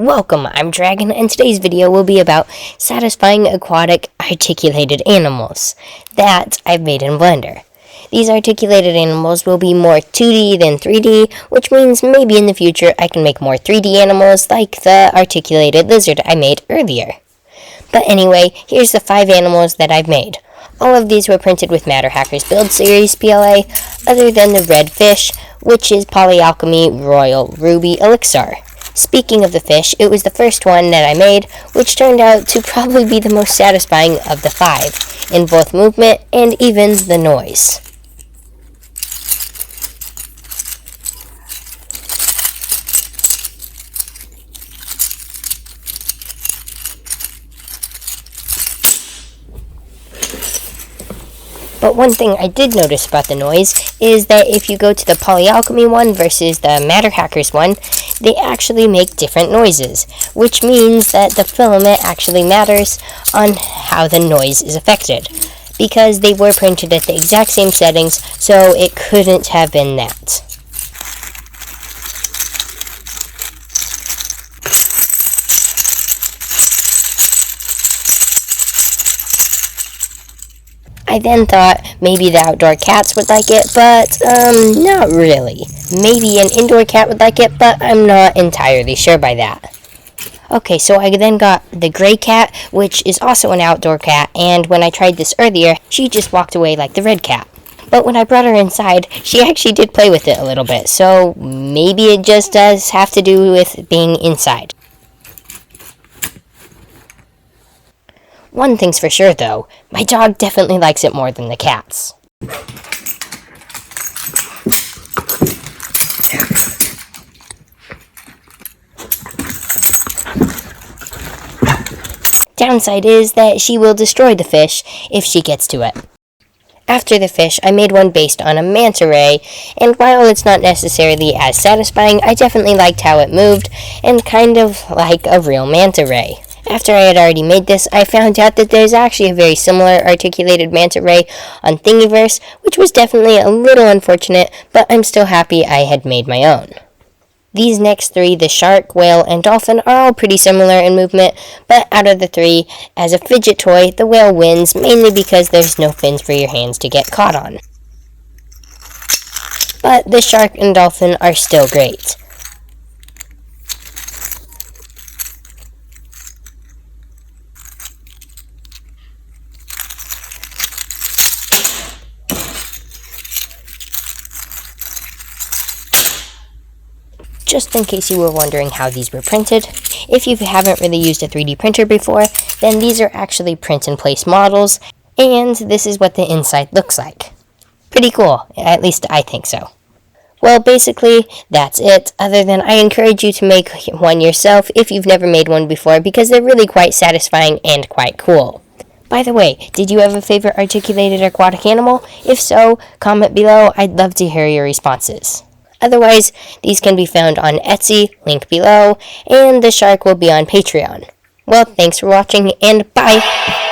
Welcome, I'm Dragon, and today's video will be about satisfying aquatic articulated animals that I've made in Blender. These articulated animals will be more 2D than 3D, which means maybe in the future I can make more 3D animals like the articulated lizard I made earlier. But anyway, here's the 5 animals that I've made. All of these were printed with Matter Hackers Build Series PLA, other than the red fish, which is Polyalchemy Royal Ruby Elixir. Speaking of the fish, it was the first one that I made, which turned out to probably be the most satisfying of the 5, in both movement and even the noise. But one thing I did notice about the noise is that if you go to the Polyalchemy one versus the Matter Hackers one, they actually make different noises, which means that the filament actually matters on how the noise is affected, because they were printed at the exact same settings, so it couldn't have been that. I then thought maybe the outdoor cats would like it, but not really. Maybe an indoor cat would like it, but I'm not entirely sure by that. Okay, so I then got the gray cat, which is also an outdoor cat, and when I tried this earlier, she just walked away like the red cat. But when I brought her inside, she actually did play with it a little bit, so maybe it just does have to do with being inside. One thing's for sure, though, my dog definitely likes it more than the cats. Downside is that she will destroy the fish if she gets to it. After the fish, I made one based on a manta ray, and while it's not necessarily as satisfying, I definitely liked how it moved, and kind of like a real manta ray. After I had already made this, I found out that there's actually a very similar articulated manta ray on Thingiverse, which was definitely a little unfortunate, but I'm still happy I had made my own. These next 3, the shark, whale, and dolphin, are all pretty similar in movement, but out of the 3, as a fidget toy, the whale wins, mainly because there's no fins for your hands to get caught on. But the shark and dolphin are still great. Just in case you were wondering how these were printed, if you haven't really used a 3D printer before, then these are actually print-in-place models, and this is what the inside looks like. Pretty cool, at least I think so. Well, basically, that's it, other than I encourage you to make one yourself if you've never made one before, because they're really quite satisfying and quite cool. By the way, did you have a favorite articulated aquatic animal? If so, comment below, I'd love to hear your responses. Otherwise, these can be found on Etsy, link below, and the shark will be on Patreon. Well, thanks for watching, and bye!